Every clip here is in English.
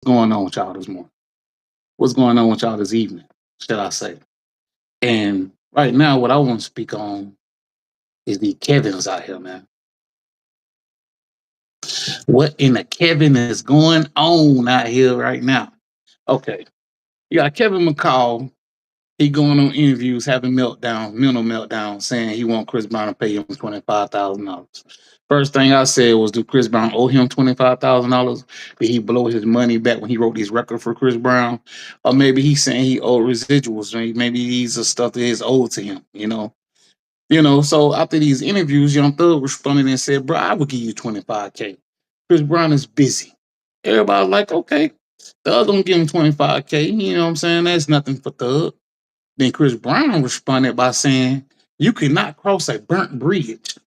going on with y'all this morning? What's going on with y'all this evening, should I say? And right now, what I want to speak on is the Kevins out here, man. What in the Kevin is going on out here right now? Okay, you got Kevin McCall. He going on interviews, having mental meltdown, saying he want Chris Brown to pay him $25,000. First thing I said was, do Chris Brown owe him $25,000? Did he blow his money back when he wrote these records for Chris Brown? Or maybe he's saying he owed residuals. Maybe these are stuff that is owed to him, So after these interviews, Young Thug responded and said, bro, I will give you 25K. Chris Brown is busy. Everybody like, okay, Thug gonna give him 25K. You know what I'm saying? That's nothing for Thug. Then Chris Brown responded by saying, you cannot cross a burnt bridge.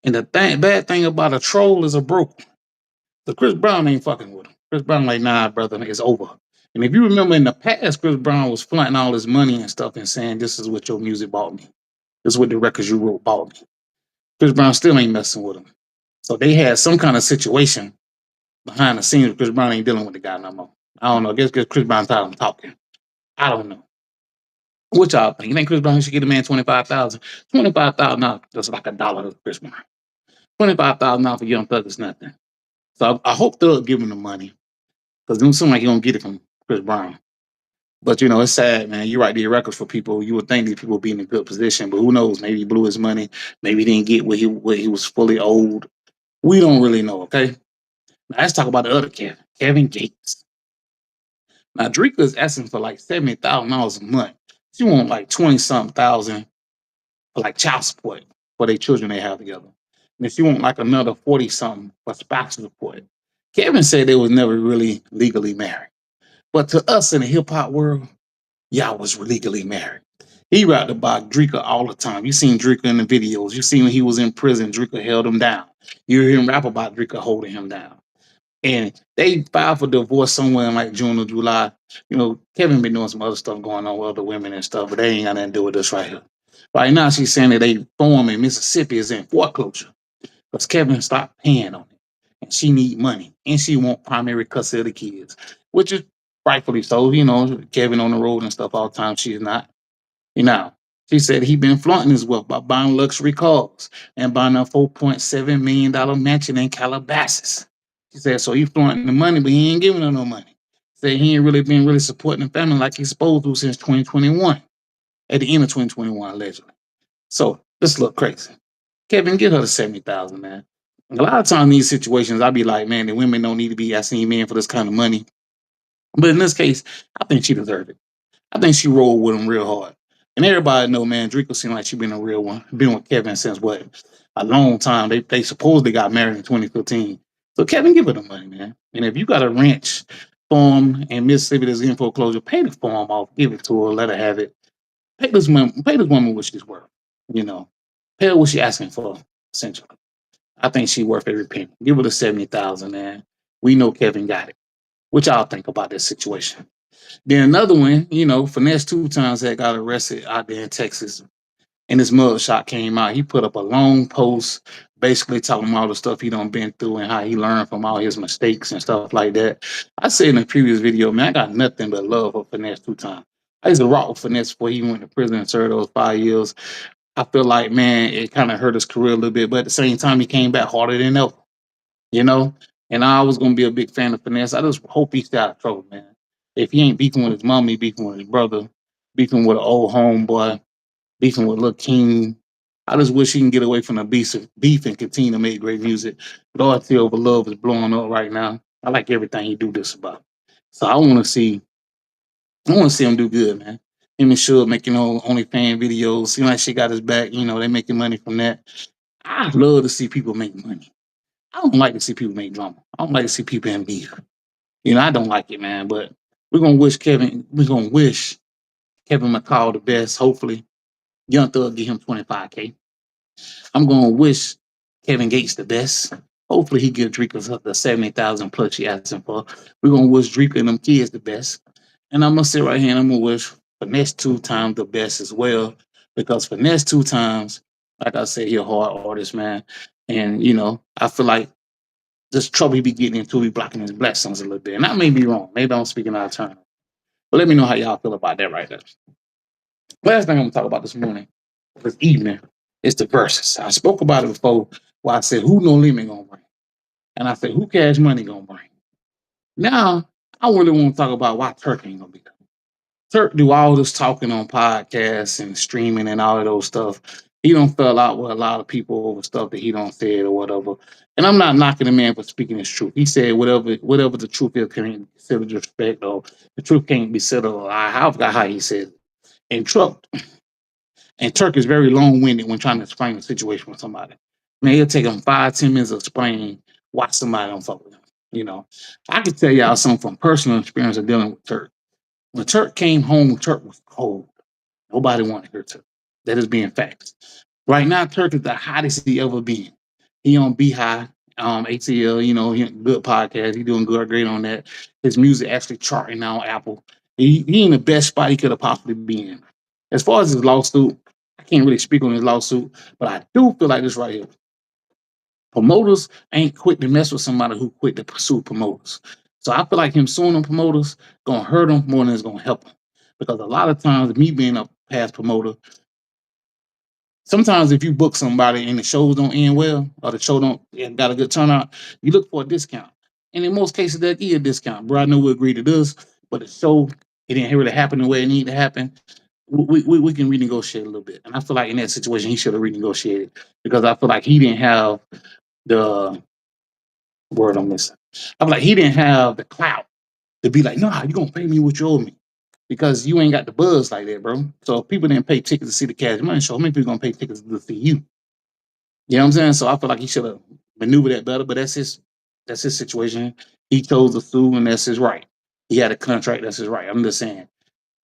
And the bad thing about a troll is a broke one. So Chris Brown ain't fucking with him. Chris Brown like, nah, brother, it's over. And if you remember in the past, Chris Brown was flaunting all his money and stuff and saying, this is what your music bought me. This is what the records you wrote bought me. Chris Brown still ain't messing with him. So they had some kind of situation behind the scenes. Chris Brown ain't dealing with the guy no more. I don't know. I guess Chris Brown's tired of talking. I don't know. What y'all think? You think Chris Brown should get a man 25,000? 25,000 that's like $1 to Chris Brown. $25,000 for Young Thug is nothing. So I hope Thug give him the money, because it seem like he don't get it from Chris Brown. But it's sad, man. You write these records for people. You would think these people would be in a good position, but who knows? Maybe he blew his money. Maybe he didn't get what he was fully owed. We don't really know. Okay. Now let's talk about the other Kevin Gates. Now Dreka is asking for like $70,000 a month. She want like 20-something thousand for like child support for their children they have together. And if you want like another 40-something for spousal support. Kevin said they was never really legally married. But to us in the hip hop world, y'all was legally married. He rapped about Dreka all the time. You seen Dreka in the videos. You seen when he was in prison, Dreka held him down. You hear him rap about Dreka holding him down. And they filed for divorce somewhere in like June or July. Kevin been doing some other stuff going on with other women and stuff, but they ain't got nothing to do with this right here. Right now, she's saying that they farm in Mississippi is in foreclosure because Kevin stopped paying on it. And she need money. And she want primary custody of the kids, which is rightfully so. Kevin on the road and stuff all the time. She's not. She said he been flaunting his wealth by buying luxury cars and buying a $4.7 million mansion in Calabasas. She said, so he flaunting the money, but he ain't giving her no money. Said he ain't really been supporting the family like he's supposed to since 2021, at the end of 2021, allegedly. So this look crazy. Kevin, get her the 70,000, man. A lot of times in these situations, I be like, man, the women don't need to be asking men for this kind of money. But in this case, I think she deserved it. I think she rolled with him real hard. And everybody know, man, Dreka seemed like she been a real one. Been with Kevin since what? A long time. They supposedly got married in 2015. So Kevin, give her the money, man. And if you got a ranch, farm in Mississippi that's in foreclosure, pay the farm off, give it to her, let her have it. Pay this woman what she's worth. Pay her what she's asking for, essentially. I think she's worth every penny. Give her the 70,000, man. We know Kevin got it. What y'all think about this situation? Then another one, Finesse2Tymes had got arrested out there in Texas, and his mugshot came out. He put up a long post basically talking about all the stuff he done been through and how he learned from all his mistakes and stuff like that. I said in a previous video, man, I got nothing but love for Finesse2Tymes. I used to rock with Finesse before he went to prison and served those 5 years. I feel like, man, it kind of hurt his career a little bit, but at the same time, he came back harder than ever, And I was going to be a big fan of Finesse. I just hope he stay out of trouble, man. If he ain't beefing with his mom, he beefing with his brother, beefing with an old homeboy, beefing with Lil King. I just wish he can get away from the beef and continue to make great music. Loyalty over love is blowing up right now. I like everything he do this about. So I want to see him do good, man. Him and Suge making OnlyFans videos. Seem like she got his back. They making money from that. I love to see people make money. I don't like to see people make drama. I don't like to see people in beef. I don't like it, man. But we're gonna wish Kevin McCall the best. Hopefully, Young Thug give him 25K. I'm gonna wish Kevin Gates the best. Hopefully, he give Dreka the 70,000 plus she asking for. We're gonna wish Dreka and them kids the best. And I'm gonna sit right here and I'm gonna wish Finesse2Tymes the best as well, because Finesse2Tymes, like I said, he a hard artist, man. And I feel like Just trouble he be getting into, he blocking his blessings a little bit. And I may be wrong. Maybe I'm speaking out of turn. But let me know how y'all feel about that right there. Last thing I'm gonna talk about this evening, is the verses. I spoke about it before where I said who No Limit gonna bring. And I said who Cash Money gonna bring. Now I really want to talk about why Turk ain't gonna be there. Turk do all this talking on podcasts and streaming and all of those stuff. He don't fell out with a lot of people over stuff that he don't said or whatever. And I'm not knocking the man for speaking his truth. He said whatever the truth is can't be considered respect, or the truth can't be said, or I forgot how he said it. And Turk is very long-winded when trying to explain the situation with somebody. Man, it'll take him 5-10 minutes to explain why somebody don't fuck with him. You know, I can tell y'all something from personal experience of dealing with Turk. When Turk came home, Turk was cold. Nobody wanted to hear Turk. That is being facts. Right now, Turk is the hottest he ever been. He on Beehive, ATL, he good podcast. He doing good, great on that. His music actually charting now on Apple. He in the best spot he could have possibly been in. As far as his lawsuit, I can't really speak on his lawsuit, but I do feel like this right here. Promoters ain't quick to mess with somebody who quit to pursue promoters. So I feel like him suing them promoters gonna hurt him more than it's gonna help him. Because a lot of times, me being a past promoter, sometimes if you book somebody and the shows don't end well, or the show don't got a good turnout, you look for a discount. And in most cases, they'll give you a discount. Bro, I know we agreed to this, but the show, it didn't really happen the way it needed to happen. We can renegotiate a little bit. And I feel like in that situation, he should have renegotiated, because I feel like he didn't have the word I'm missing. I feel like he didn't have the clout to be like, no, you're going to pay me what you owe me, because you ain't got the buzz like that, bro. So if people didn't pay tickets to see the Cash Money show, how many people going to pay tickets to see you? You know what I'm saying? So I feel like he should have maneuvered that better, but that's his situation. He chose to sue, and that's his right. He had a contract, that's his right. I'm just saying,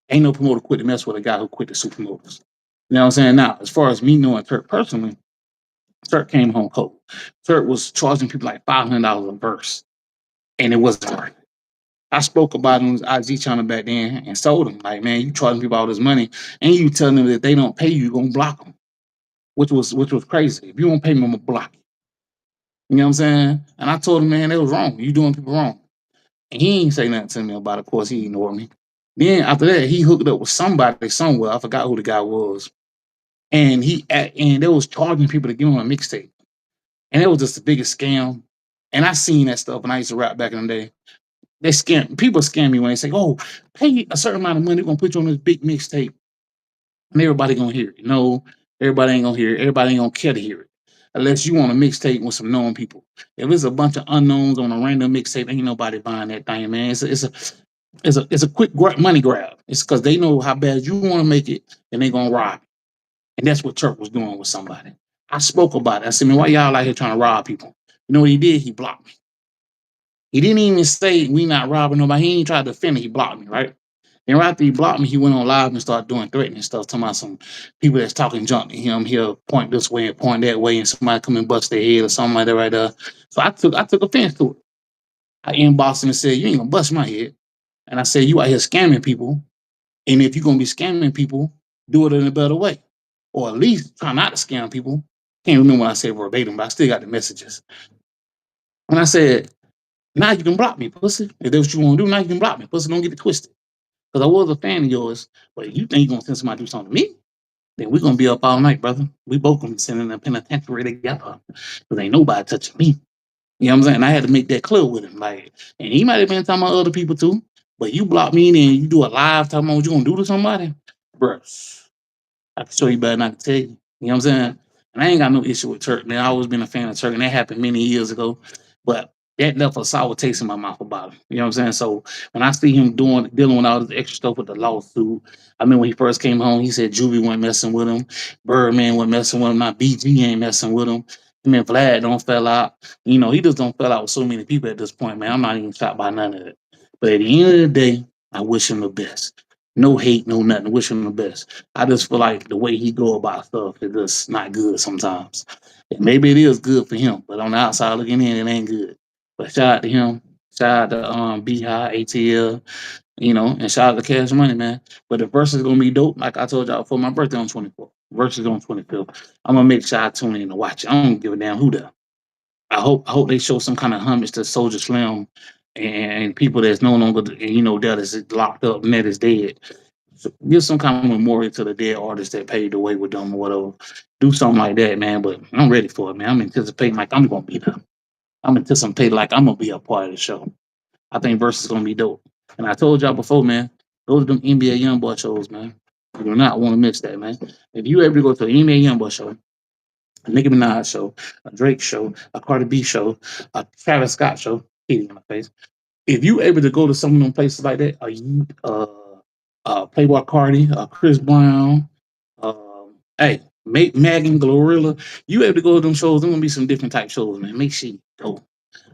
ain't no promoter quit to mess with a guy who quit to sue promoters. You know what I'm saying? Now, as far as me knowing Turk personally, Turk came home cold. Turk was charging people like $500 a verse, and it wasn't right. I spoke about him on his IG channel back then and told him, like, man, you charging people all this money, and you telling them that if they don't pay you, you're gonna block them, which was crazy. If you won't pay me, I'm gonna block you. You know what I'm saying? And I told him, man, it was wrong. You doing people wrong. And he ain't say nothing to me about it. Of course, he ignored me. Then after that, he hooked up with somebody somewhere. I forgot who the guy was. And they was charging people to get on a mixtape. And it was just the biggest scam. And I seen that stuff when I used to rap back in the day. People scam me when they say, oh, pay a certain amount of money, we're gonna put you on this big mixtape. And everybody gonna hear it. No, everybody ain't gonna hear it. Everybody ain't gonna care to hear it. Unless you want a mixtape with some known people. If it's a bunch of unknowns on a random mixtape, ain't nobody buying that thing, man. It's a quick money grab. It's because they know how bad you want to make it, and they gonna rob. And that's what Turk was doing with somebody. I spoke about it. I said, man, why y'all out here trying to rob people? You know what he did? He blocked me. He didn't even say we not robbing nobody. He ain't tried to defend it. He blocked me, right? And right after he blocked me, he went on live and started doing threatening stuff, talking about some people that's talking junk to him. He'll point this way and point that way, and somebody come and bust their head or something like that right there. So I took offense to it. I inboxed him and said, you ain't gonna bust my head. And I said, you out here scamming people. And if you're gonna be scamming people, do it in a better way. Or at least try not to scam people. Can't remember what I said verbatim, but I still got the messages. And I said, now you can block me, pussy. If that's what you want to do, now you can block me, pussy. Don't get it twisted. Because I was a fan of yours, but you think you're going to send somebody to do something to me? Then we're going to be up all night, brother. We both going to be sitting in the penitentiary together. Because ain't nobody touching me. You know what I'm saying? I had to make that clear with him. Like, and he might have been talking about other people too, but you block me and you do a live talking about what you going to do to somebody? Bruh, I can show you better than I can tell you. You know what I'm saying? And I ain't got no issue with Turk. Man, I always been a fan of Turk, and that happened many years ago. But that left a sour taste in my mouth about him. You know what I'm saying? So when I see him dealing with all this extra stuff with the lawsuit, I mean, when he first came home, he said Juvie wasn't messing with him, Birdman wasn't messing with him, not BG ain't messing with him. I mean, Vlad don't fell out. You know, he just don't fell out with so many people at this point, man. I'm not even shocked by none of it. But at the end of the day, I wish him the best. No hate, no nothing. Wish him the best. I just feel like the way he go about stuff is just not good sometimes. And maybe it is good for him, but on the outside looking in, it ain't good. But shout out to him. Shout out to Beehive, ATL, and shout out to Cash Money, man. But the verse is gonna be dope. Like I told y'all for my birthday on 24th. Verse is on 25th. I'm gonna make sure I tune in to watch it. I don't give a damn who there. I hope they show some kind of homage to Soldier Slim and people that's no longer, that is locked up and that is dead. So give some kind of memorial to the dead artists that paved the way with them or whatever. Do something like that, man. But I'm ready for it, man. I'm anticipating like I'm gonna be there. I'm anticipating like I'm gonna be a part of the show. I think Versus is gonna be dope. And I told y'all before, man, those are them NBA Youngboy shows, man. You do not want to miss that, man. If you ever go to an NBA Youngboy show, a Nicki Minaj show, a Drake show, a Cardi B show, a Travis Scott show, hitting in my face. If you able to go to some of them places like that, you Playboy Cardi, Chris Brown, hey, Megan Glorilla, you able to go to them shows, there gonna be some different type shows, man. Make sure you go.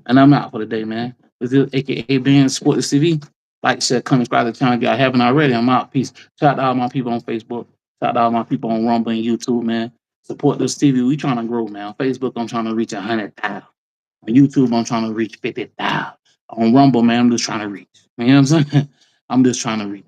And I'm out for the day, man. This is AKA Ben Sports TV. Like, share, comment, subscribe to the channel if y'all haven't already. I'm out. Peace. Shout out to all my people on Facebook. Shout out to all my people on Rumble and YouTube, man. Support this TV. We trying to grow, man. On Facebook, I'm trying to reach 100,000. On YouTube, I'm trying to reach 50,000. On Rumble, man, I'm just trying to reach. You know what I'm saying? I'm just trying to reach.